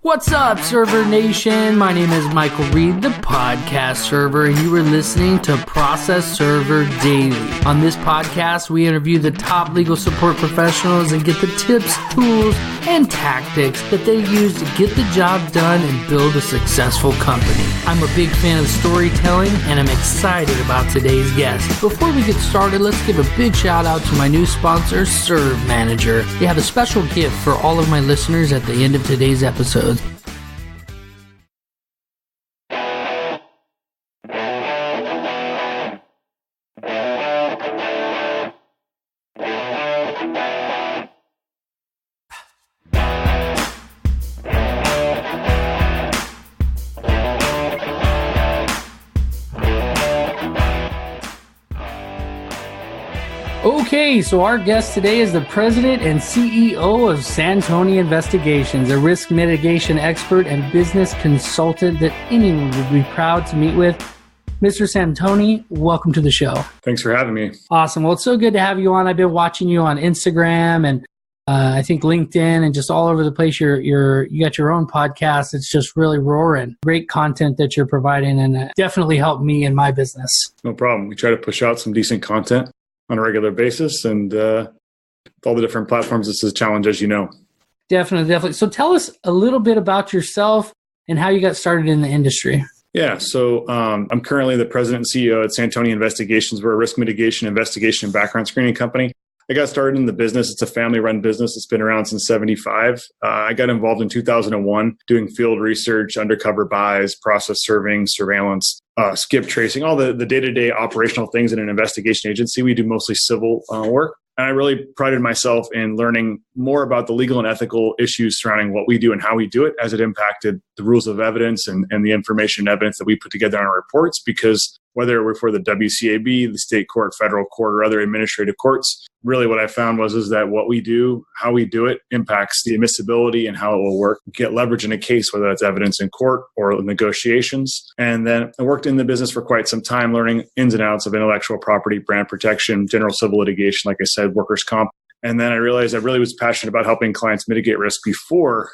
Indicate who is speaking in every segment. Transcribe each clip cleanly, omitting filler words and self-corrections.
Speaker 1: What's up, Server Nation? My name is Michael Reed, the podcast server, and you are listening to Process Server Daily. On this podcast, we interview the top legal support professionals and get the tips, tools, and tactics that they use to get the job done and build a successful company. I'm a big fan of storytelling, and I'm excited about today's guest. Before we get started, let's give a big shout out to my new sponsor, Serve Manager. They have a special gift for all of my listeners at the end of today's episode. Okay, so our guest today is the president and CEO of Santoni Investigations, a risk mitigation expert and business consultant that anyone would be proud to meet with. Mr. Santoni, welcome to the show.
Speaker 2: Thanks for having me.
Speaker 1: Awesome. Well, it's so good to have you on. I've been watching you on Instagram and I think LinkedIn and just all over the place. You got your own podcast. It's just really roaring. Great content that you're providing and definitely helped me in my business.
Speaker 2: No problem. We try to push out some decent content on a regular basis, and all the different platforms, this is a challenge, as you know.
Speaker 1: Definitely. So tell us a little bit about yourself and how you got started in the industry.
Speaker 2: Yeah, so I'm currently the president and CEO at Santoni Investigations. We're a risk mitigation, investigation, and background screening company. I got started in the business. It's a family-run business. It's been around since 1975. I got involved in 2001 doing field research, undercover buys, process serving, surveillance, skip tracing, all the day-to-day operational things in an investigation agency. We do mostly civil work. And I really prided myself in learning more about the legal and ethical issues surrounding what we do and how we do it as it impacted the rules of evidence and the information and evidence that we put together on our reports. Because whether we're for the WCAB, the state court, federal court, or other administrative courts, really what I found is that what we do, how we do it, impacts the admissibility and how it will work, get leverage in a case, whether that's evidence in court or negotiations. And then I worked in the business for quite some time, learning ins and outs of intellectual property, brand protection, general civil litigation, like I said, workers' comp. And then I realized I really was passionate about helping clients mitigate risk before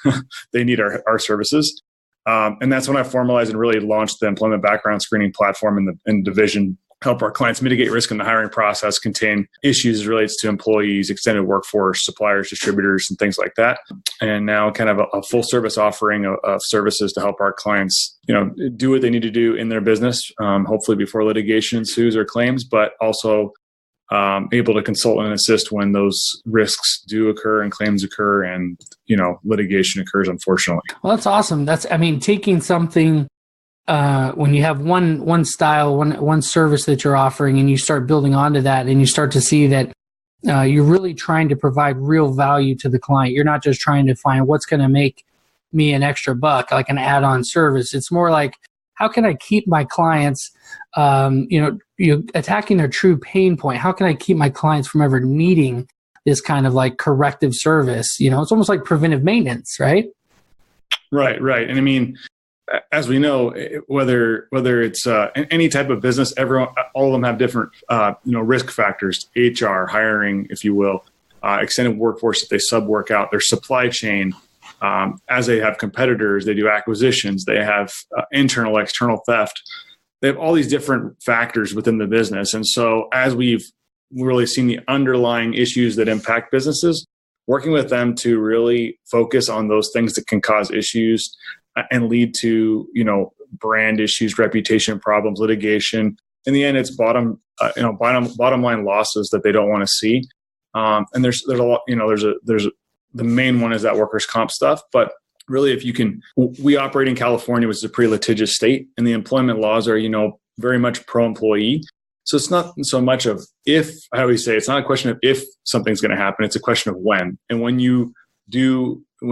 Speaker 2: they need our services. And that's when I formalized and really launched the employment background screening platform in the division, help our clients mitigate risk in the hiring process, contain issues as relates to employees, extended workforce, suppliers, distributors, and things like that. And now kind of a full service offering of services to help our clients, do what they need to do in their business, hopefully before litigation ensues or claims, but also able to consult and assist when those risks do occur and claims occur and, litigation occurs, unfortunately.
Speaker 1: Well, that's awesome. Taking something when you have one style, one service that you're offering and you start building onto that and you start to see that you're really trying to provide real value to the client. You're not just trying to find what's going to make me an extra buck, like an add-on service. It's more like, how can I keep my clients, attacking their true pain point? How can I keep my clients from ever needing this kind of like corrective service? It's almost like preventive maintenance, right?
Speaker 2: Right. And I mean, as we know, whether it's any type of business, all of them have different, risk factors, HR, hiring, if you will, extended workforce if they sub-work out, their supply chain. As they have competitors, they do acquisitions, they have internal, external theft. They have all these different factors within the business. And so as we've really seen the underlying issues that impact businesses, working with them to really focus on those things that can cause issues and lead to, brand issues, reputation problems, litigation. In the end, it's bottom line losses that they don't want to see. And there's a lot, the main one is that workers' comp stuff, but really, we operate in California, which is a pretty litigious state, and the employment laws are, very much pro-employee. So it's not so much of if, I always say, it's not a question of if something's going to happen, it's a question of when. And when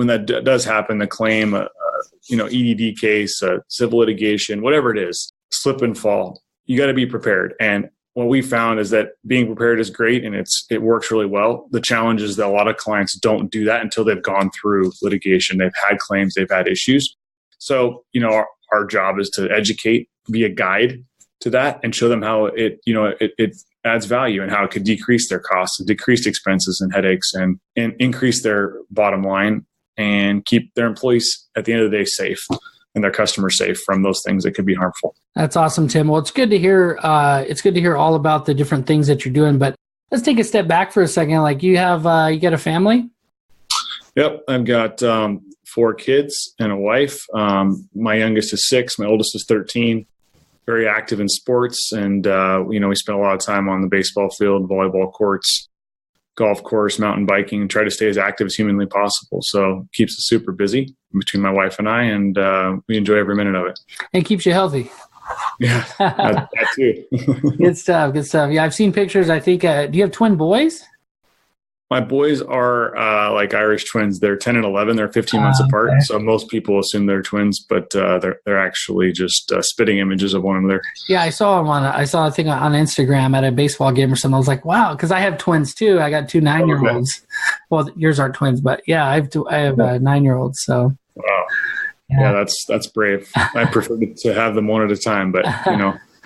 Speaker 2: that does happen, the claim, EDD case, civil litigation, whatever it is, slip and fall, you got to be prepared. And what we found is that being prepared is great and it works really well. The challenge is that a lot of clients don't do that until they've gone through litigation. They've had claims, they've had issues. So, our job is to educate, be a guide to that and show them how it adds value and how it could decrease their costs and decrease expenses and headaches and increase their bottom line and keep their employees at the end of the day safe and their customers safe from those things that could be harmful.
Speaker 1: That's awesome, Tim. Well, it's good to hear. It's good to hear all about the different things that you're doing. But let's take a step back for a second. Like you got a family?
Speaker 2: Yep, I've got 4 kids and a wife. My youngest is 6. My oldest is 13. Very active in sports, and we spend a lot of time on the baseball field, volleyball courts, golf course, mountain biking, and try to stay as active as humanly possible. So it keeps us super busy between my wife and I, and we enjoy every minute of it.
Speaker 1: And keeps you healthy.
Speaker 2: Yeah, that too.
Speaker 1: Good stuff. Good stuff. Yeah, I've seen pictures. I think, do you have twin boys?
Speaker 2: My boys are like Irish twins. They're 10 and 11. They're 15 months apart.
Speaker 1: Okay.
Speaker 2: So most people assume they're twins, but they're actually just spitting images of one another.
Speaker 1: Yeah, I saw them I saw a thing on Instagram at a baseball game or something. I was like, wow, because I have twins too. I got 2 9-year-olds. Okay. Well, yours aren't twins, but yeah, I have 9-year-olds. So.
Speaker 2: Wow. Yeah, that's brave. I prefer to have them one at a time, but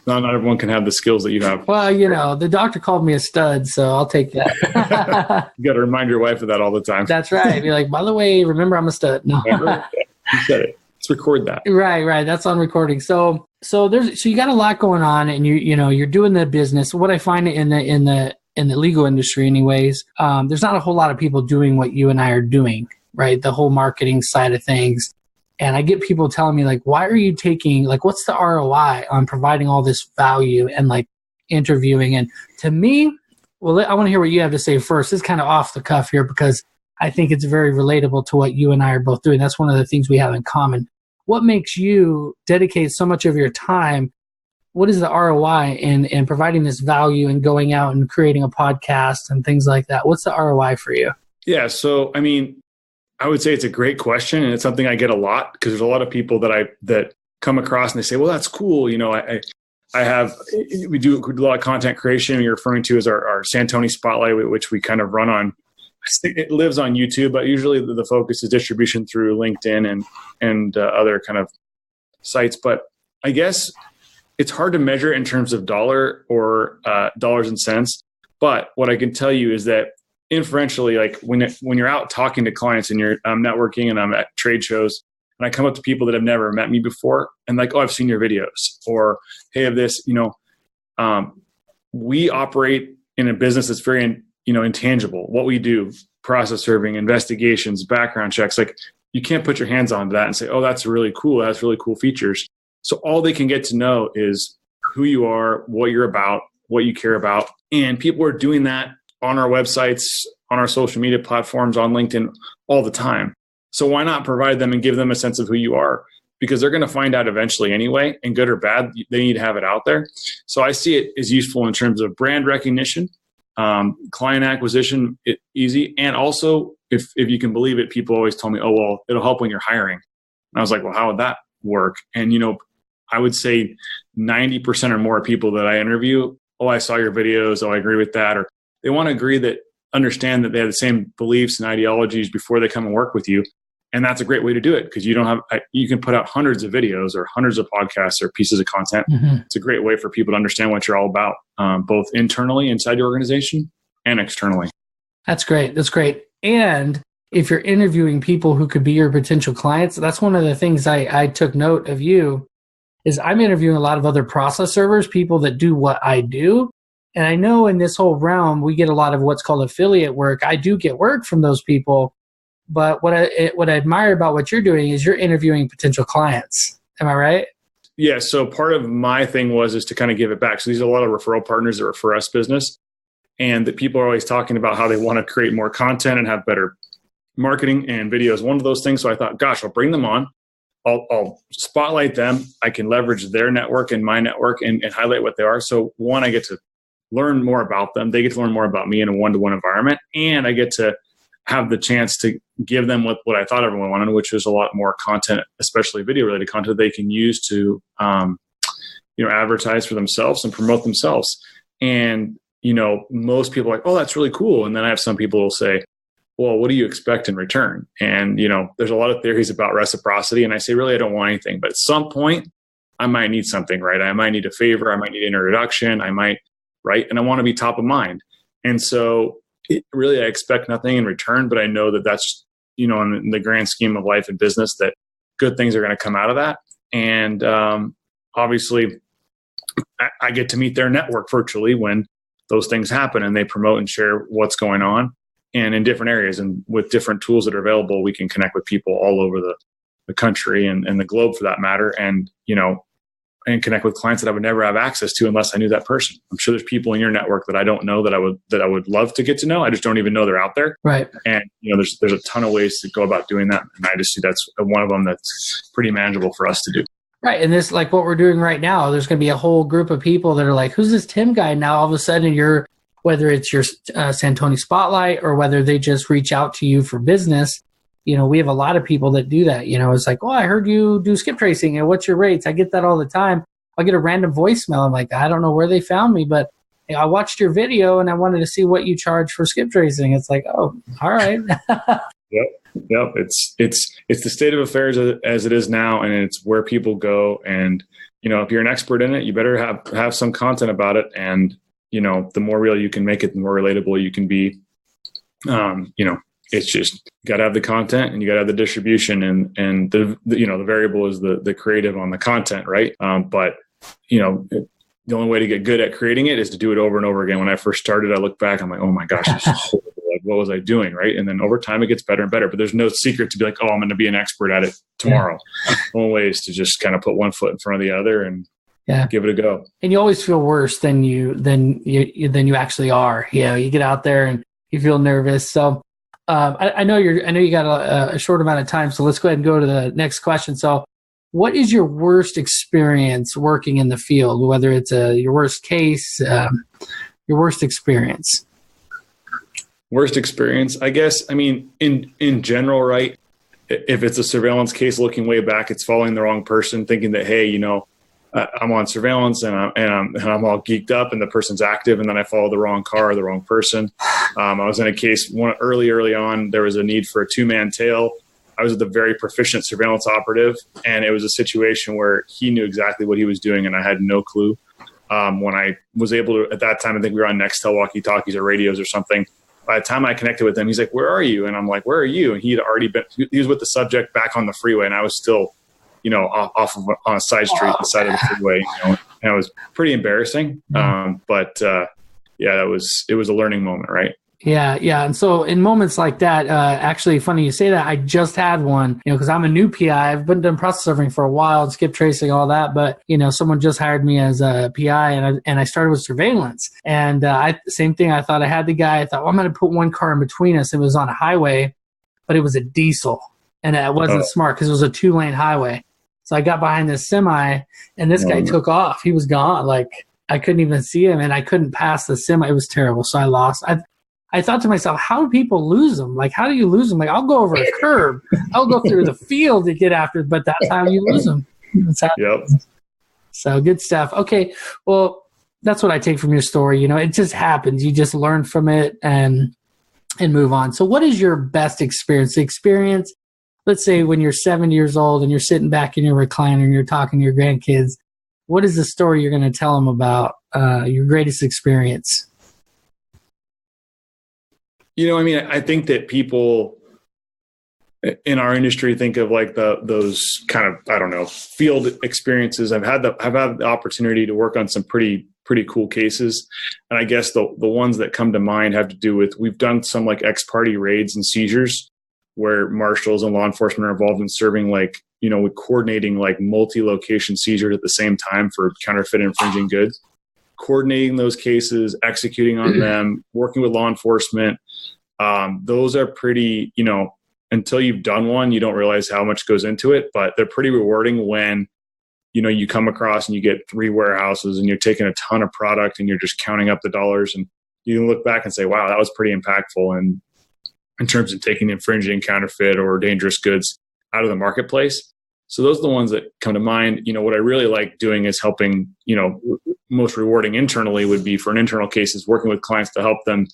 Speaker 2: not everyone can have the skills that you have.
Speaker 1: Well, the doctor called me a stud, so I'll take that.
Speaker 2: You got to remind your wife of that all the time.
Speaker 1: That's right. Be like, by the way, remember I'm a stud. No.
Speaker 2: You said it. Let's record that.
Speaker 1: Right. That's on recording. So you got a lot going on, and you're doing the business. What I find in the legal industry, anyways, there's not a whole lot of people doing what you and I are doing. Right, the whole marketing side of things. And I get people telling me, like, why are you taking, like, what's the ROI on providing all this value and, like, interviewing? And to me, well, I want to hear what you have to say first. It's kind of off the cuff here because I think it's very relatable to what you and I are both doing. That's one of the things we have in common. What makes you dedicate so much of your time? What is the ROI in providing this value and going out and creating a podcast and things like that? What's the ROI for you?
Speaker 2: Yeah, so, I would say it's a great question, and it's something I get a lot because there's a lot of people that come across and they say, "Well, that's cool." We do a lot of content creation. You're referring to as our Santoni Spotlight, which we kind of run on. It lives on YouTube, but usually the focus is distribution through LinkedIn and other kind of sites. But I guess it's hard to measure in terms of dollars and cents. But what I can tell you is that inferentially, like when you're out talking to clients and you're networking and I'm at trade shows and I come up to people that have never met me before and like, oh, I've seen your videos, or hey, of this, we operate in a business that's very, intangible. What we do, process serving, investigations, background checks, like you can't put your hands on that and say, oh, that's really cool. That's really cool features. So all they can get to know is who you are, what you're about, what you care about. And people are doing that on our websites, on our social media platforms, on LinkedIn all the time. So why not provide them and give them a sense of who you are? Because they're going to find out eventually anyway, and good or bad, they need to have it out there. So I see it as useful in terms of brand recognition, client acquisition, easy. And also, if you can believe it, people always tell me, oh, well, it'll help when you're hiring. And I was like, well, how would that work? And, I would say 90% or more people that I interview, oh, I saw your videos. Oh, I agree with that. Or they want to understand that they have the same beliefs and ideologies before they come and work with you. And that's a great way to do it because you can put out hundreds of videos or hundreds of podcasts or pieces of content. Mm-hmm. It's a great way for people to understand what you're all about, both internally inside your organization and externally.
Speaker 1: That's great. That's great. And if you're interviewing people who could be your potential clients, that's one of the things I took note of you is I'm interviewing a lot of other process servers, people that do what I do. And I know in this whole realm, we get a lot of what's called affiliate work. I do get work from those people. But what I admire about what you're doing is you're interviewing potential clients. Am I right?
Speaker 2: Yeah. So part of my thing is to kind of give it back. So these are a lot of referral partners that refer us business. And that people are always talking about how they want to create more content and have better marketing, and video is one of those things. So I thought, gosh, I'll bring them on. I'll spotlight them. I can leverage their network and my network and highlight what they are. So one, I get to learn more about them. They get to learn more about me in a one-to-one environment. And I get to have the chance to give them what I thought everyone wanted, which is a lot more content, especially video-related content they can use to advertise for themselves and promote themselves. And, most people are like, oh, that's really cool. And then I have some people who will say, well, what do you expect in return? And, there's a lot of theories about reciprocity. And I say, really, I don't want anything. But at some point, I might need something, right? I might need a favor. I might need an introduction. Right? And I want to be top of mind. And so I expect nothing in return, but I know that that's in the grand scheme of life and business, that good things are going to come out of that. And obviously, I get to meet their network virtually when those things happen, and they promote and share what's going on, and in different areas. And with different tools that are available, we can connect with people all over the country and the globe for that matter. And, and connect with clients that I would never have access to unless I knew that person. I'm sure there's people in your network that I don't know that I would love to get to know. I just don't even know they're out there.
Speaker 1: Right.
Speaker 2: And there's a ton of ways to go about doing that. And I just see that's one of them that's pretty manageable for us to do.
Speaker 1: Right. And this, like what we're doing right now, there's going to be a whole group of people that are like, who's this Tim guy? Now, all of a sudden whether it's your Santoni spotlight or whether they just reach out to you for business, we have a lot of people that do that. It's like, oh, I heard you do skip tracing and what's your rates? I get that all the time. I'll get a random voicemail. I'm like, I don't know where they found me, but I watched your video and I wanted to see what you charge for skip tracing. It's like, oh, all right.
Speaker 2: Yep. It's the state of affairs as it is now, and it's where people go. And, if you're an expert in it, you better have some content about it. And, the more real you can make it, the more relatable you can be. It's just, you got to have the content and you got to have the distribution, and the variable is the creative on the content. Right. But the only way to get good at creating it is to do it over and over again. When I first started, I look back, I'm like, oh my gosh, this is horrible. Like, what was I doing? Right. And then over time it gets better and better, but there's no secret to be like, oh, I'm going to be an expert at it tomorrow. The only way is to just kind of put one foot in front of the other and give it a go. And
Speaker 1: you always feel worse than you actually are. You get out there and you feel nervous. So I know you got a short amount of time, so let's go ahead and go to the next question. So what is your worst experience working in the field, whether it's your worst case, your worst experience?
Speaker 2: Worst experience, I guess. I mean, in general, right? If it's a surveillance case looking way back, it's following the wrong person, thinking that, hey, I'm on surveillance and I'm all geeked up and the person's active, and then I follow the wrong car or the wrong person. I was in a case early on. There was a need for a 2-man tail. I was the very proficient surveillance operative, and it was a situation where he knew exactly what he was doing and I had no clue. When I was able to, at that time, I think we were on Nextel walkie-talkies or radios or something. By the time I connected with him, he's like, "Where are you?" And I'm like, "Where are you?" And he was with the subject back on the freeway, and I was still, off of on a side street, the side of the freeway, and it was pretty embarrassing. But it was a learning moment, right?
Speaker 1: Yeah. And so in moments like that, actually funny you say that, I just had one, because I'm a new PI. I've been doing process servering for a while, skip tracing, all that. But, someone just hired me as a PI and I started with surveillance. And same thing. I thought I had the guy. I thought, I'm going to put one car in between us. It was on a highway, but it was a diesel. And it wasn't smart because it was a 2-lane highway. So I got behind this semi and this guy took off. He was gone. Like I couldn't even see him and I couldn't pass the semi. It was terrible. So I lost. I thought to myself, how do people lose them? Like, how do you lose them? Like, I'll go over a curb. I'll go through the field to get after it, but that's how you lose them.
Speaker 2: Yep.
Speaker 1: So good stuff. Okay. Well, that's what I take from your story. It just happens. You just learn from it and move on. So what is your best experience? The experience, let's say when you're 7 years old and you're sitting back in your recliner and you're talking to your grandkids, what is the story you're going to tell them about your greatest experience?
Speaker 2: I think that people in our industry think of like those kind of, I don't know, field experiences. I've had the opportunity to work on some pretty cool cases. And I guess the ones that come to mind have to do with, we've done some like ex-parte raids and seizures where marshals and law enforcement are involved in serving with coordinating like multi-location seizures at the same time for counterfeit infringing goods. Coordinating those cases, executing on them, working with law enforcement. Those are pretty, until you've done one, you don't realize how much goes into it, but they're pretty rewarding when, you come across and you get 3 warehouses and you're taking a ton of product and you're just counting up the dollars, and you can look back and say, wow, that was pretty impactful. And in terms of taking infringing, counterfeit or dangerous goods out of the marketplace. So those are the ones that come to mind. What I really like doing is helping, most rewarding internally would be for an internal case is working with clients to help them,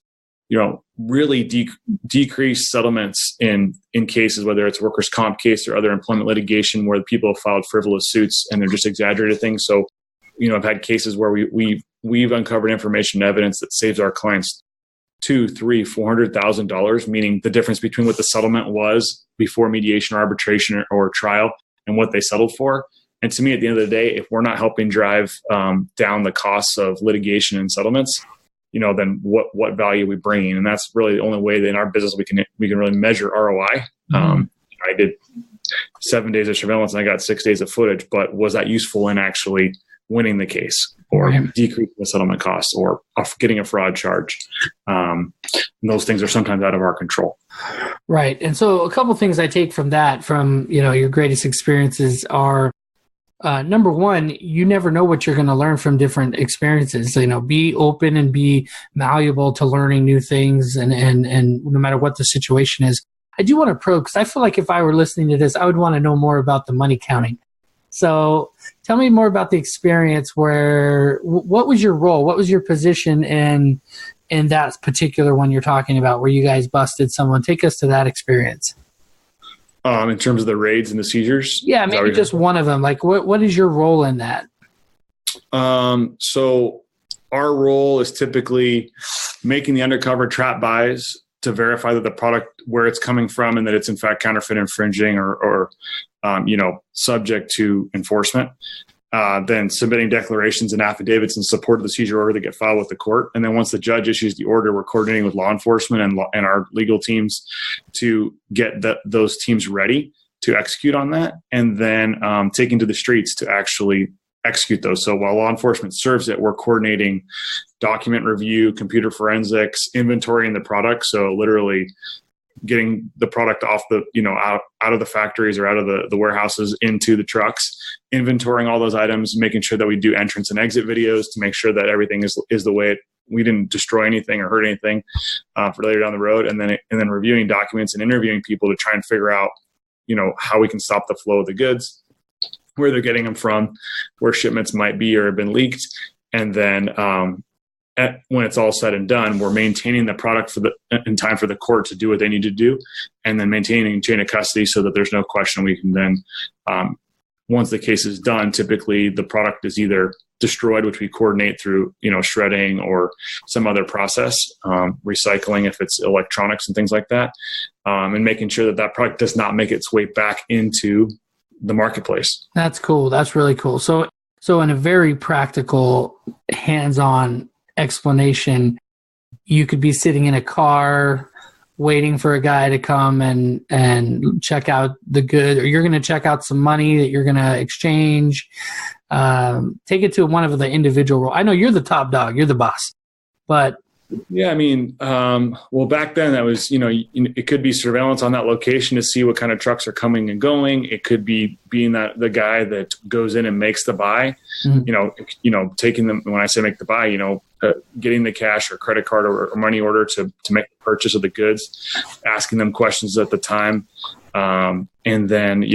Speaker 2: really decrease settlements in cases, whether it's workers' comp case or other employment litigation where people have filed frivolous suits and they're just exaggerated things. So, I've had cases where we've uncovered information and evidence that saves our clients $200,000, $300,000, $400,000, meaning the difference between what the settlement was before mediation or arbitration or trial and what they settled for. And to me, at the end of the day, if we're not helping drive down the costs of litigation and settlements, then what value are we bringing? And that's really the only way that in our business we can really measure ROI. I did 7 days of surveillance and I got 6 days of footage, but was that useful in actually winning the case or decreasing the settlement costs or getting a fraud charge? And those things are sometimes out of our control.
Speaker 1: Right. And so a couple things I take from that, from your greatest experiences are, number one, you never know what you're going to learn from different experiences. Be open and be malleable to learning new things, and no matter what the situation is. I do want to probe, because I feel like if I were listening to this, I would want to know more about the money counting. So tell me more about the experience what was your role? What was your position in that particular one you're talking about where you guys busted someone? Take us to that experience.
Speaker 2: In terms of the raids and the seizures?
Speaker 1: Yeah, maybe just one of them. Like, what is your role in that?
Speaker 2: So our role is typically making the undercover trap buys to verify that the product, where it's coming from, and that it's in fact counterfeit, infringing, or subject to enforcement. Then submitting declarations and affidavits in support of the seizure order that get filed with the court. And then once the judge issues the order, we're coordinating with law enforcement and our legal teams to get those teams ready to execute on that. And then taking to the streets to actually execute those. So while law enforcement serves it, we're coordinating document review, computer forensics, inventorying the product. So literally getting the product off the, out of the factories or out of the warehouses into the trucks, inventorying all those items, making sure that we do entrance and exit videos to make sure that everything is the way we didn't destroy anything or hurt anything for later down the road. And then reviewing documents and interviewing people to try and figure out, how we can stop the flow of the goods, where they're getting them from, where shipments might be or have been leaked. And then when it's all said and done, we're maintaining the product in time for the court to do what they need to do, and then maintaining chain of custody so that there's no question we can then, once the case is done, typically the product is either destroyed, which we coordinate through, shredding or some other process, recycling if it's electronics and things like that, and making sure that product does not make its way back into the marketplace. That's
Speaker 1: cool. That's really cool. So in a very practical, hands-on explanation, you could be sitting in a car waiting for a guy to come and check out the good, or you're going to check out some money that you're going to exchange. Take it to one of the individual roles. I know you're the top dog, you're the boss, but
Speaker 2: yeah, well, back then that was, it could be surveillance on that location to see what kind of trucks are coming and going. It could be being that the guy that goes in and makes the buy, taking them, when I say make the buy, getting the cash or credit card or money order to make the purchase of the goods, asking them questions at the time. And then,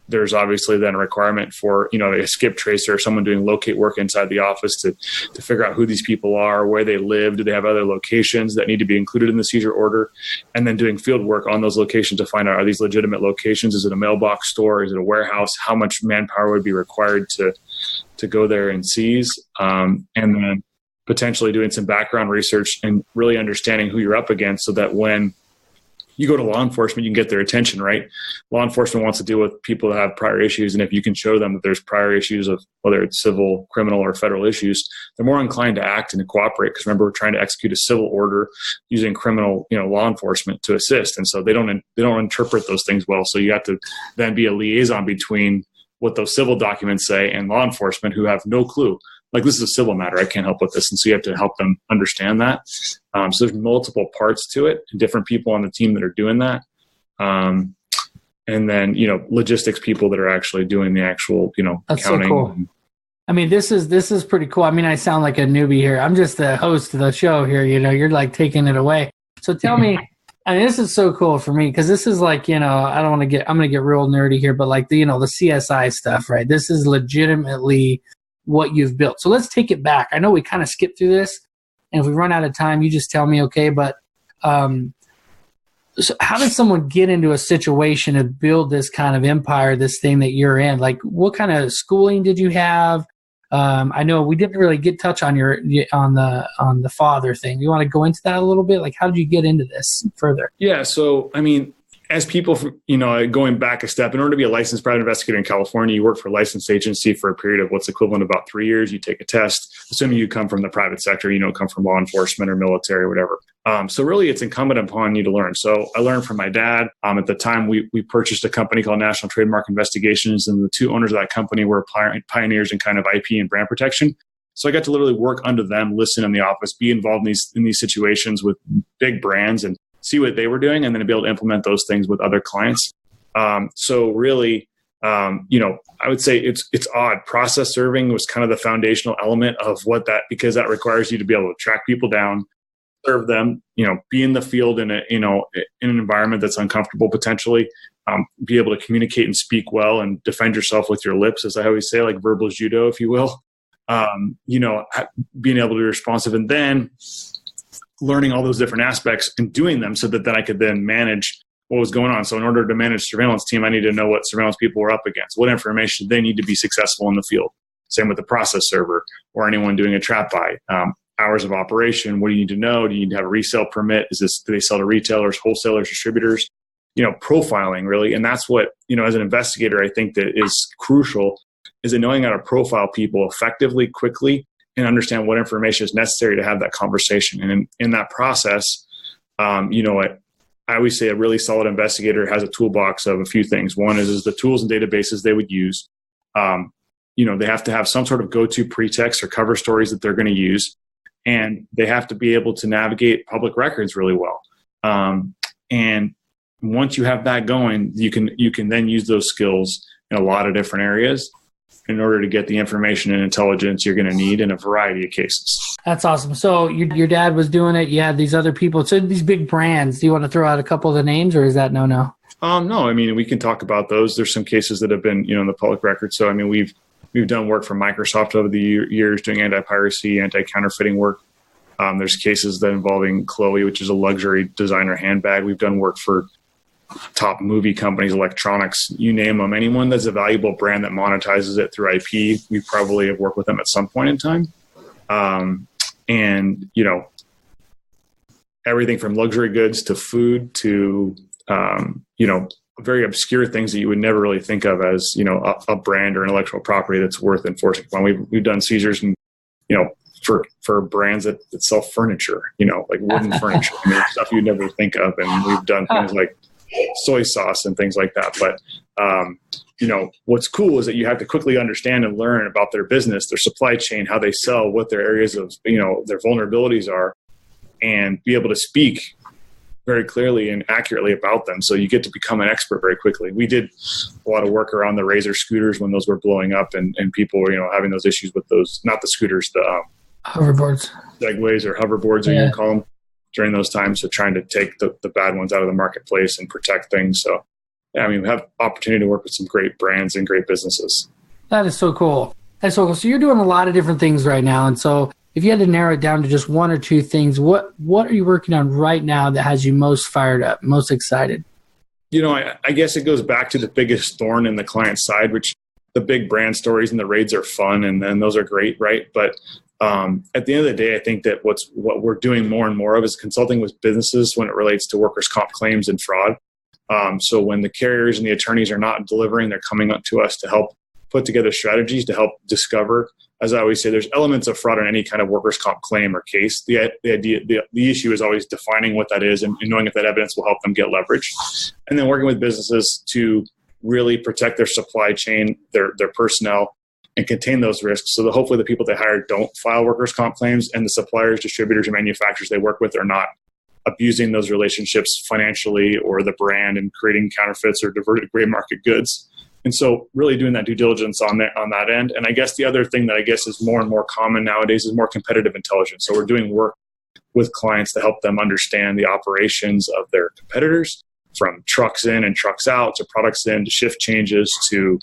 Speaker 2: there's obviously then a requirement for, a skip tracer or someone doing locate work inside the office to figure out who these people are, where they live, do they have other locations that need to be included in the seizure order, and then doing field work on those locations to find out, are these legitimate locations? Is it a mailbox store? Is it a warehouse? How much manpower would be required to go there and seize? And then potentially doing some background research and really understanding who you're up against so that when you go to law enforcement, you can get their attention, right? Law enforcement wants to deal with people that have prior issues. And if you can show them that there's prior issues of whether it's civil, criminal, or federal issues, they're more inclined to act and to cooperate. Because remember, we're trying to execute a civil order using criminal, law enforcement to assist. And so they don't interpret those things well. So you have to then be a liaison between what those civil documents say and law enforcement, who have no clue. Like, this is a civil matter, I can't help with this. And so you have to help them understand that. So there's multiple parts to it, and different people on the team that are doing that. And then, logistics people that are actually doing the actual,
Speaker 1: That's
Speaker 2: counting.
Speaker 1: So cool. This is pretty cool. I sound like a newbie here. I'm just the host of the show here. You're like taking it away. So tell me, this is so cool for me, because this is like, I'm going to get real nerdy here, but like the CSI stuff, right? This is legitimately what you've built. So let's take it back. I know we kind of skipped through this, and if we run out of time, you just tell me, okay, but so how did someone get into a situation to build this kind of empire, this thing that you're in? Like, what kind of schooling did you have? I know we didn't really touch on the father thing. You want to go into that a little bit? Like, how did you get into this further?
Speaker 2: Yeah. So, I mean, as people, going back a step, in order to be a licensed private investigator in California, you work for a licensed agency for a period of what's equivalent to about 3 years. You take a test, assuming you come from the private sector, come from law enforcement or military or whatever. So really, it's incumbent upon you to learn. So I learned from my dad. At the time, we purchased a company called National Trademark Investigations, and the two owners of that company were pioneers in kind of IP and brand protection. So I got to literally work under them, listen in the office, be involved in these situations with big brands and see what they were doing, and then be able to implement those things with other clients. So really, I would say it's odd. Process serving was kind of the foundational element of because that requires you to be able to track people down, serve them, be in the field in in an environment that's uncomfortable potentially, be able to communicate and speak well and defend yourself with your lips, as I always say, like verbal judo, if you will. Being able to be responsive, and then learning all those different aspects and doing them so that then I could then manage what was going on. So in order to manage surveillance team, I need to know what surveillance people were up against, what information they need to be successful in the field. Same with the process server or anyone doing a trap buy. Hours of operation, what do you need to know? Do you need to have a resale permit? Do they sell to retailers, wholesalers, distributors? Profiling really. And that's what, as an investigator, I think that is crucial, is in knowing how to profile people effectively, quickly, and understand what information is necessary to have that conversation. And in that process, I always say a really solid investigator has a toolbox of a few things. One is the tools and databases they would use. They have to have some sort of go-to pretext or cover stories that they're going to use. And they have to be able to navigate public records really well. And once you have that going, you can then use those skills in a lot of different areas in order to get the information and intelligence you're going to need in a variety of cases.
Speaker 1: That's awesome. So your dad was doing it. You had these other people. So these big brands, do you want to throw out a couple of the names, or is that no?
Speaker 2: No, I mean, we can talk about those. There's some cases that have been, in the public record. So, I mean, we've done work for Microsoft over the years doing anti-piracy, anti-counterfeiting work. There's cases that involving Chloe, which is a luxury designer handbag. We've done work for top movie companies, electronics, you name them. Anyone that's a valuable brand that monetizes it through IP, we probably have worked with them at some point in time. Everything from luxury goods to food to, very obscure things that you would never really think of as, a brand or intellectual property that's worth enforcing. We've done seizures and, for brands that sell furniture, like wooden furniture, stuff you'd never think of. And we've done things like soy sauce and things like that. But, what's cool is that you have to quickly understand and learn about their business, their supply chain, how they sell, what their areas of, their vulnerabilities are, and be able to speak very clearly and accurately about them. So you get to become an expert very quickly. We did a lot of work around the Razor scooters when those were blowing up and people were, having those issues with those, not the scooters, the
Speaker 1: hoverboards,
Speaker 2: segways or hoverboards, as you call them, during those times. So trying to take the bad ones out of the marketplace and protect things. So, we have opportunity to work with some great brands and great businesses.
Speaker 1: That is so cool. That's so cool. So you're doing a lot of different things right now. And so if you had to narrow it down to just one or two things, what are you working on right now that has you most fired up, most excited?
Speaker 2: I guess it goes back to the biggest thorn in the client side, which the big brand stories and the raids are fun and those are great, right? But at the end of the day, I think that what we're doing more and more of is consulting with businesses when it relates to workers' comp claims and fraud. So when the carriers and the attorneys are not delivering, they're coming up to us to help put together strategies to help discover. As I always say, there's elements of fraud in any kind of workers' comp claim or case. The issue is always defining what that is and knowing if that evidence will help them get leverage. And then working with businesses to really protect their supply chain, their personnel, and contain those risks so that hopefully the people they hire don't file workers' comp claims, and the suppliers, distributors, and manufacturers they work with are not abusing those relationships financially or the brand and creating counterfeits or diverted gray market goods. And so really doing that due diligence on that end. And I guess the other thing that I guess is more and more common nowadays is more competitive intelligence. So we're doing work with clients to help them understand the operations of their competitors, from trucks in and trucks out to products in to shift changes to,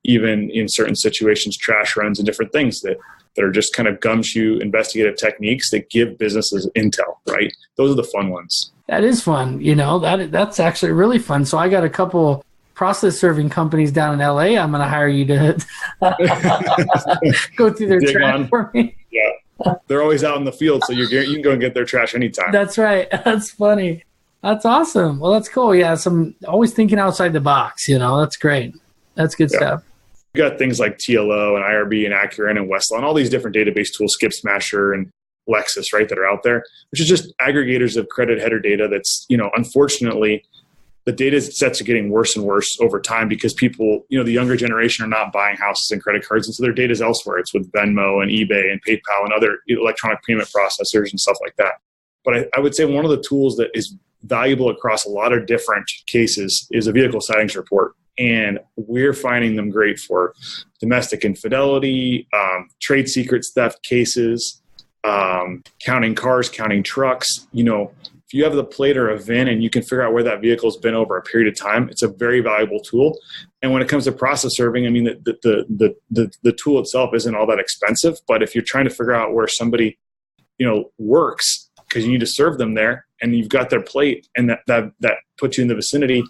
Speaker 2: even in certain situations, trash runs and different things that are just kind of gumshoe investigative techniques that give businesses intel, right? Those are the fun ones.
Speaker 1: That is fun. That's actually really fun. So I got a couple process serving companies down in LA, I'm going to hire you to go through their trash for me.
Speaker 2: Yeah. They're always out in the field, so you can go and get their trash anytime.
Speaker 1: That's right. That's funny. That's awesome. Well, that's cool. Yeah, always thinking outside the box, That's great. That's good stuff.
Speaker 2: You got things like TLO and IRB and Accurant and Westlaw and all these different database tools, Skip Smasher and Lexis, right, that are out there, which is just aggregators of credit header data that's, unfortunately, the data sets are getting worse and worse over time because people, the younger generation are not buying houses and credit cards. And so their data is elsewhere. It's with Venmo and eBay and PayPal and other electronic payment processors and stuff like that. But I would say one of the tools that is valuable across a lot of different cases is a vehicle sightings report. And we're finding them great for domestic infidelity, trade secrets theft cases, counting cars, counting trucks. If you have the plate or a VIN and you can figure out where that vehicle's been over a period of time, it's a very valuable tool. And when it comes to process serving, I mean, the tool itself isn't all that expensive. But if you're trying to figure out where somebody, works, because you need to serve them there, and you've got their plate, and that puts you in the vicinity.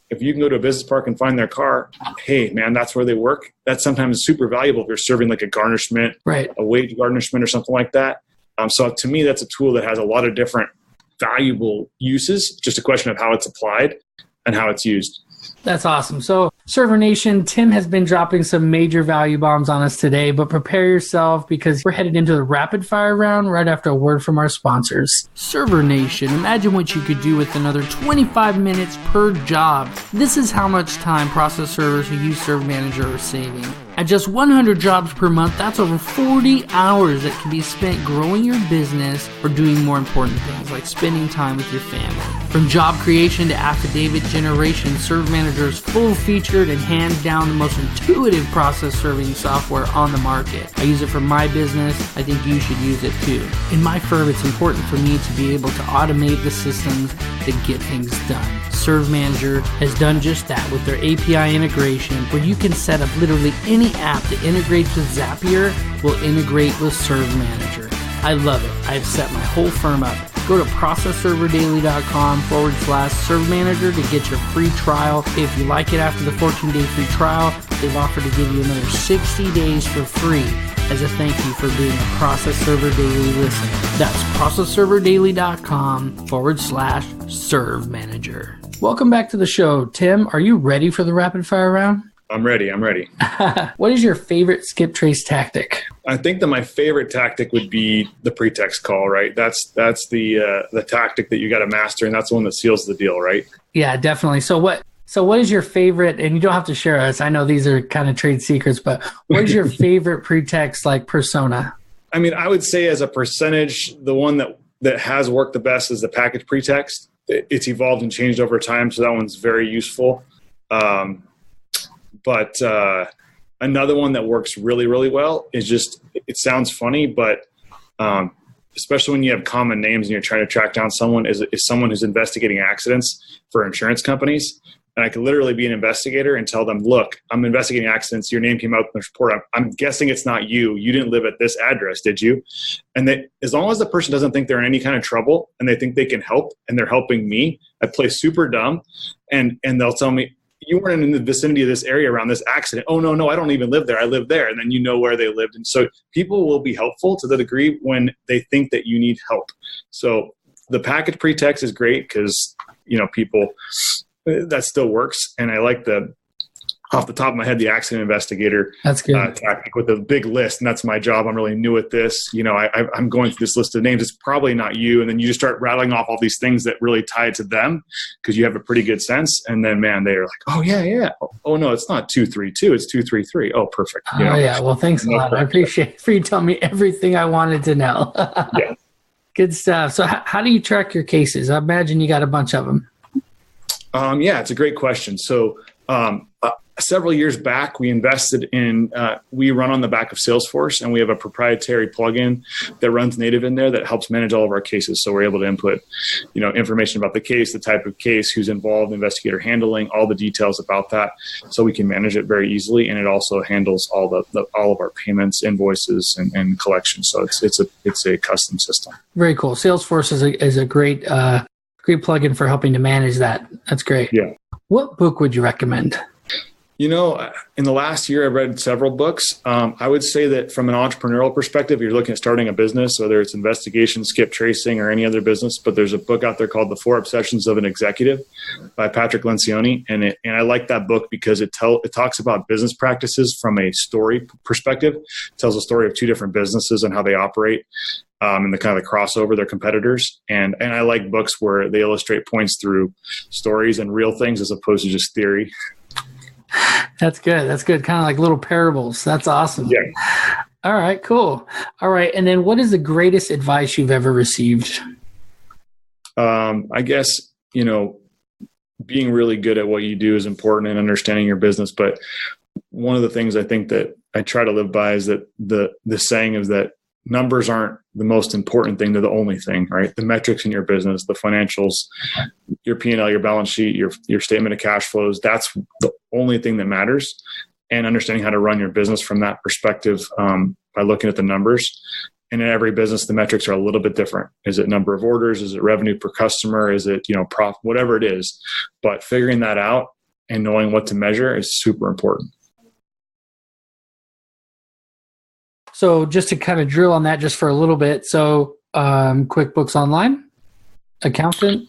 Speaker 2: If you can go to a business park and find their car, hey, man, that's where they work. That's sometimes super valuable if you're serving like a garnishment,
Speaker 1: right,
Speaker 2: a wage garnishment or something like that. So to me, that's a tool that has a lot of different valuable uses, just a question of how it's applied and how it's used.
Speaker 1: That's awesome. So Server Nation, Tim has been dropping some major value bombs on us today, but prepare yourself because we're headed into the rapid fire round right after a word from our sponsors. Server Nation, imagine what you could do with another 25 minutes per job. This is how much time process servers who use Serve Manager are saving. At just 100 jobs per month, that's over 40 hours that can be spent growing your business or doing more important things like spending time with your family. From job creation to affidavit generation, Serve Manager is full-featured and hands down the most intuitive process serving software on the market. I use it for my business. I think you should use it too. In my firm, it's important for me to be able to automate the systems that get things done. Serve Manager has done just that with their API integration, where you can set up literally any app that integrates with Zapier will integrate with Serve Manager. I love it. I've set my whole firm up. Go to processserverdaily.com/Serve Manager to get your free trial. If you like it after the 14-day free trial, they've offered to give you another 60 days for free as a thank you for being a Process Server Daily listener. That's processserverdaily.com/Serve Manager. Welcome back to the show. Tim, are you ready for the rapid fire round?
Speaker 2: I'm ready.
Speaker 1: What is your favorite skip trace tactic?
Speaker 2: I think that my favorite tactic would be the pretext call, right? That's the tactic that you got to master, and that's the one that seals the deal, right?
Speaker 1: Yeah, definitely. So what is your favorite, and you don't have to share us, I know these are kind of trade secrets, but what is your favorite pretext like persona?
Speaker 2: I mean, I would say as a percentage, the one that has worked the best is the package pretext. It's evolved and changed over time, so that one's very useful. But another one that works really, really well is just, it sounds funny, but especially when you have common names and you're trying to track down someone, is someone who's investigating accidents for insurance companies. And I could literally be an investigator and tell them, look, I'm investigating accidents. Your name came out in the report. I'm guessing it's not you. You didn't live at this address, did you? And as long as the person doesn't think they're in any kind of trouble and they think they can help and they're helping me, I play super dumb. And they'll tell me, you weren't in the vicinity of this area around this accident. Oh, no, I don't even live there. I live there. And then you know where they lived. And so people will be helpful to the degree when they think that you need help. So the package pretext is great because, people, that still works. And I like off the top of my head, the accident investigator tactic with a big list. And that's my job. I'm really new at this. I'm going through this list of names. It's probably not you. And then you just start rattling off all these things that really tie to them because you have a pretty good sense. And then, man, they're like, oh, yeah. Oh, no, it's not 232. It's 233. Oh, perfect.
Speaker 1: Oh, yeah. Well, thanks a lot. I appreciate it for you telling me everything I wanted to know.
Speaker 2: Yeah.
Speaker 1: Good stuff. So how do you track your cases? I imagine you got a bunch of them.
Speaker 2: Yeah, it's a great question. So several years back, we invested in, we run on the back of Salesforce, and we have a proprietary plugin that runs native in there that helps manage all of our cases. So we're able to input, information about the case, the type of case, who's involved, investigator handling, all the details about that. So we can manage it very easily. And it also handles all of our payments, invoices, and collections. So it's a custom system.
Speaker 1: Very cool. Salesforce is a great plugin for helping to manage that. That's great.
Speaker 2: Yeah.
Speaker 1: What book would you recommend?
Speaker 2: In the last year, I've read several books. I would say that from an entrepreneurial perspective, you're looking at starting a business, whether it's investigation, skip tracing, or any other business. But there's a book out there called The 4 Obsessions of an Executive by Patrick Lencioni. And I like that book because it talks about business practices from a story perspective. It tells a story of 2 different businesses and how they operate. And the kind of the crossover, their competitors. And I like books where they illustrate points through stories and real things as opposed to just theory.
Speaker 1: That's good. That's good. Kind of like little parables. That's awesome.
Speaker 2: Yeah.
Speaker 1: All right, cool. All right. And then what is the greatest advice you've ever received?
Speaker 2: I guess, being really good at what you do is important and understanding your business. But one of the things I think that I try to live by is that the saying is that numbers aren't the most important thing. They're the only thing, right? The metrics in your business, the financials, your P&L, your balance sheet, your statement of cash flows, that's the only thing that matters. And understanding how to run your business from that perspective by looking at the numbers. And in every business, the metrics are a little bit different. Is it number of orders? Is it revenue per customer? Is it, profit? Whatever it is. But figuring that out and knowing what to measure is super important.
Speaker 1: So just to kind of drill on that just for a little bit. So QuickBooks Online, accountant,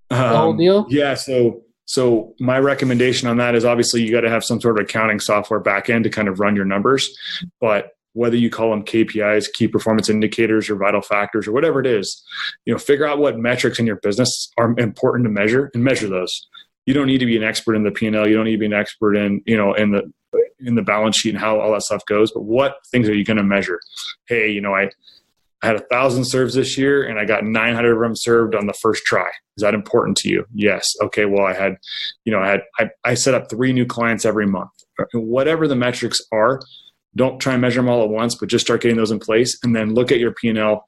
Speaker 1: the whole deal?
Speaker 2: Yeah. So my recommendation on that is obviously you got to have some sort of accounting software backend to kind of run your numbers. But whether you call them KPIs, key performance indicators, or vital factors, or whatever it is, figure out what metrics in your business are important to measure and measure those. You don't need to be an expert in the P&L. You don't need to be an expert in the balance sheet and how all that stuff goes, but what things are you going to measure? Hey, I had 1,000 serves this year and I got 900 of them served on the first try. Is that important to you? Yes. Okay. Well, I set up 3 new clients every month. Whatever the metrics are, don't try and measure them all at once, but just start getting those in place and then look at your P&L.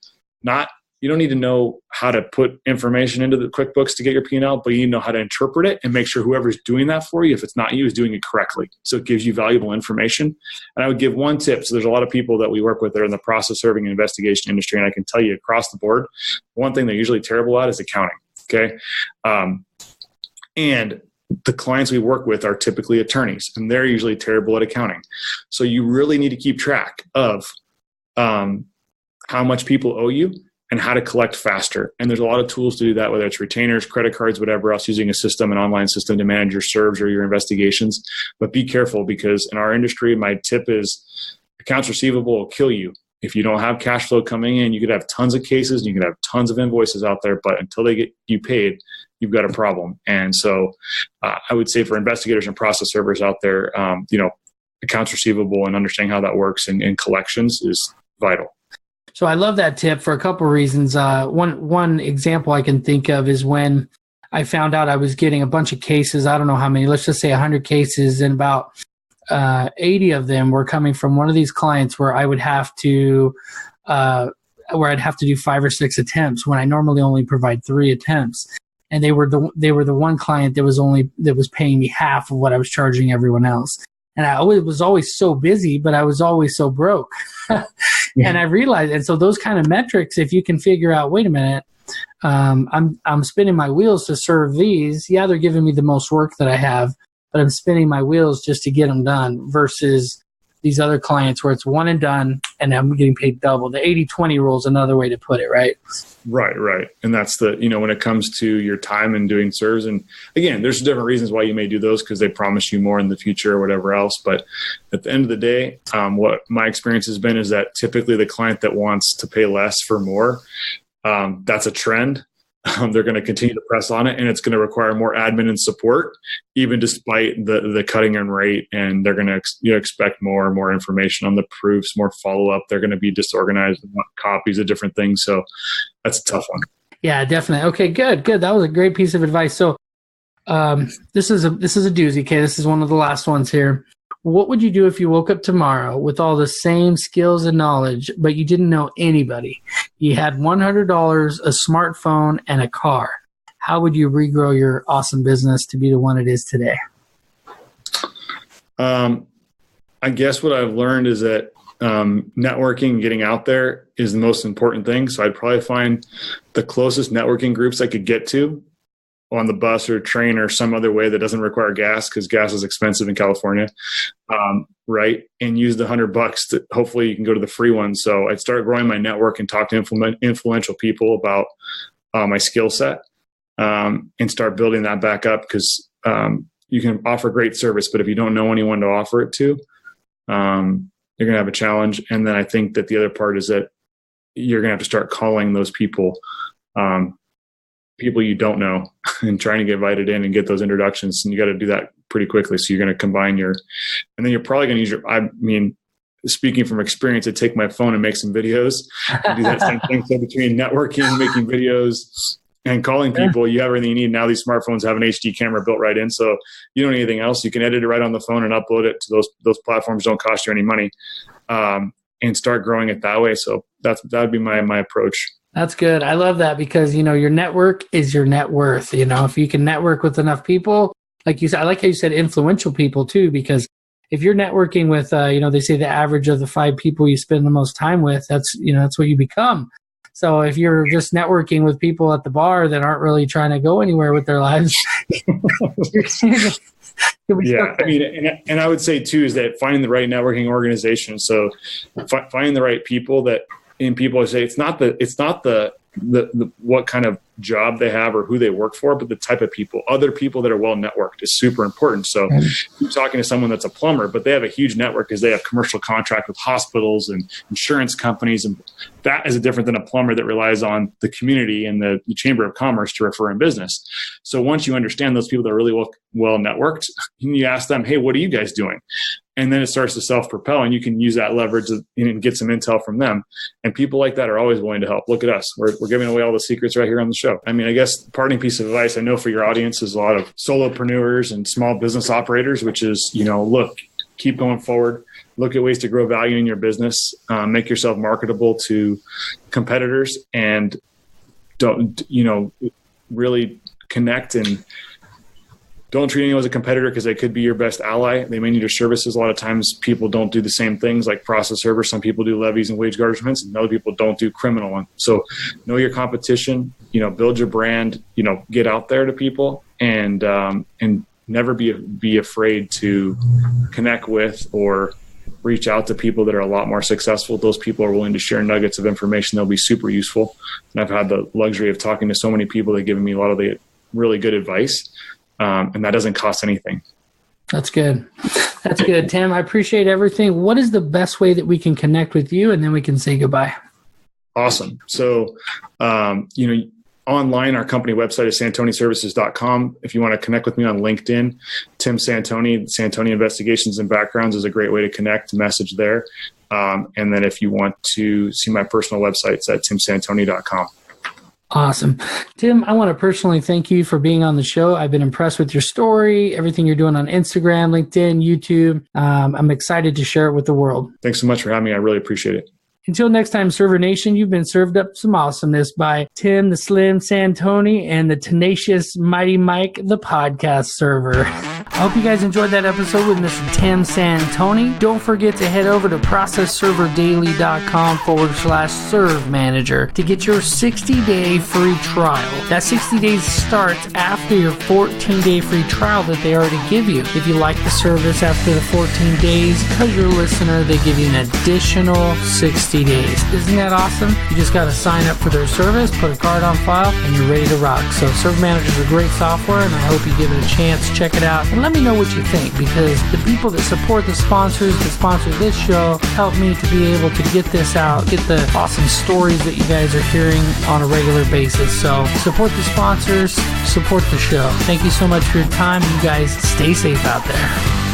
Speaker 2: You don't need to know how to put information into the QuickBooks to get your P&L, but you need to know how to interpret it and make sure whoever's doing that for you, if it's not you, is doing it correctly. So it gives you valuable information. And I would give one tip. So there's a lot of people that we work with that are in the process serving and investigation industry. And I can tell you across the board, one thing they're usually terrible at is accounting. Okay. And the clients we work with are typically attorneys, and they're usually terrible at accounting. So you really need to keep track of how much people owe you and how to collect faster. And there's a lot of tools to do that, whether it's retainers, credit cards, whatever else, using a system, an online system to manage your serves or your investigations. But be careful, because in our industry, my tip is accounts receivable will kill you. If you don't have cash flow coming in, you could have tons of cases and you could have tons of invoices out there, but until they get you paid, you've got a problem. And so I would say for investigators and process servers out there, accounts receivable and understanding how that works and collections is vital.
Speaker 1: So I love that tip for a couple of reasons. One example I can think of is when I found out I was getting a bunch of cases. I don't know how many, let's just say 100 cases, and about 80 of them were coming from one of these clients where I would have to, where I'd have to do 5 or 6 attempts when I normally only provide 3 attempts. And they were the one client that was paying me half of what I was charging everyone else. And I was always so busy, but I was always so broke.
Speaker 2: Yeah.
Speaker 1: And I realized, and so those kind of metrics, if you can figure out, wait a minute, I'm spinning my wheels to serve these. Yeah, they're giving me the most work that I have, but I'm spinning my wheels just to get them done versus these other clients where it's one and done and I'm getting paid double. The 80-20 rule is another way to put it, right?
Speaker 2: Right. And that's when it comes to your time and doing serves. And again, there's different reasons why you may do those, because they promise you more in the future or whatever else. But at the end of the day, what my experience has been is that typically the client that wants to pay less for more, that's a trend. They're going to continue to press on it, and it's going to require more admin and support, even despite the cutting in rate. And they're going to expect more and more information on the proofs, more follow-up. They're going to be disorganized and want copies of different things. So that's a tough one.
Speaker 1: Yeah, definitely. Okay, good. That was a great piece of advice. So this is a doozy. Okay, this is one of the last ones here. What would you do if you woke up tomorrow with all the same skills and knowledge, but you didn't know anybody? You had $100, a smartphone, and a car. How would you regrow your awesome business to be the one it is today?
Speaker 2: I guess what I've learned is that networking and getting out there is the most important thing. So I'd probably find the closest networking groups I could get to on the bus or train or some other way that doesn't require gas, because gas is expensive in California, right? And use the $100 to hopefully you can go to the free one. So I'd start growing my network and talk to influential people about my skill set, and start building that back up, because you can offer great service, but if you don't know anyone to offer it to, you're going to have a challenge. And then I think that the other part is that you're going to have to start calling those people, people you don't know, and trying to get invited in and get those introductions. And you got to do that pretty quickly. So you're going to combine and then you're probably going to use speaking from experience, I'd take my phone and make some videos and do that same thing. So between networking, making videos, and calling people, you have everything you need. Now these smartphones have an HD camera built right in, so you don't need anything else. You can edit it right on the phone and upload it to those platforms. Don't cost you any money, and start growing it that way. So that would be my approach.
Speaker 1: That's good. I love that, because, your network is your net worth. If you can network with enough people, like you said, I like how you said influential people too, because if you're networking with, they say the average of the 5 people you spend the most time with, that's what you become. So if you're just networking with people at the bar that aren't really trying to go anywhere with their lives,
Speaker 2: yeah, and I would say too is that finding the right networking organization. So finding the right people people say it's not the what kind of job they have or who they work for, but the type of people. Other people that are well networked is super important. So you're talking to someone that's a plumber, but they have a huge network because they have commercial contract with hospitals and insurance companies, and that is different than a plumber that relies on the community and the Chamber of Commerce to refer in business. So once you understand those people that are really well networked, you ask them, hey, what are you guys doing? And then it starts to self-propel, and you can use that leverage and get some intel from them. And people like that are always willing to help. Look at us. We're giving away all the secrets right here on the show. I guess parting piece of advice I know for your audience is a lot of solopreneurs and small business operators, which is, look, keep going forward. Look at ways to grow value in your business. Make yourself marketable to competitors, and don't, really connect, and don't treat anyone as a competitor, because they could be your best ally. They may need your services. A lot of times people don't do the same things, like process servers. Some people do levies and wage garnishments, and other people don't do criminal ones. So know your competition, build your brand, get out there to people, and never be afraid to connect with or reach out to people that are a lot more successful. Those people are willing to share nuggets of information that'll be super useful. And I've had the luxury of talking to so many people that have given me a lot of the really good advice. And that doesn't cost anything.
Speaker 1: That's good. That's good. Tim, I appreciate everything. What is the best way that we can connect with you, and then we can say goodbye? Awesome.
Speaker 2: So, online, our company website is santoniservices.com. If you want to connect with me on LinkedIn, Tim Santoni, Santoni Investigations and Backgrounds is a great way to connect, message there. And then if you want to see my personal website, it's at timsantoni.com.
Speaker 1: Awesome. Tim, I want to personally thank you for being on the show. I've been impressed with your story, everything you're doing on Instagram, LinkedIn, YouTube. I'm excited to share it with the world.
Speaker 2: Thanks so much for having me. I really appreciate it.
Speaker 1: Until next time, Server Nation, you've been served up some awesomeness by Tim the Slim Santoni and the tenacious Mighty Mike, the podcast server. I hope you guys enjoyed that episode with Mr. Tim Santoni. Don't forget to head over to processserverdaily.com/serve manager to get your 60-day free trial. That 60 days starts after your 14-day free trial that they already give you. If you like the service after the 14 days, because you're a listener, they give you an additional 60 days. Isn't that awesome? You just got to sign up for their service, put a card on file, and you're ready to rock. So Serve Manager is a great software, and I hope you give it a chance. Check it out, and let me know what you think, because the people that support the sponsors that sponsor this show help me to be able to get this out, get the awesome stories that you guys are hearing on a regular basis. So support the sponsors, support the show. Thank you so much for your time. You guys stay safe out there.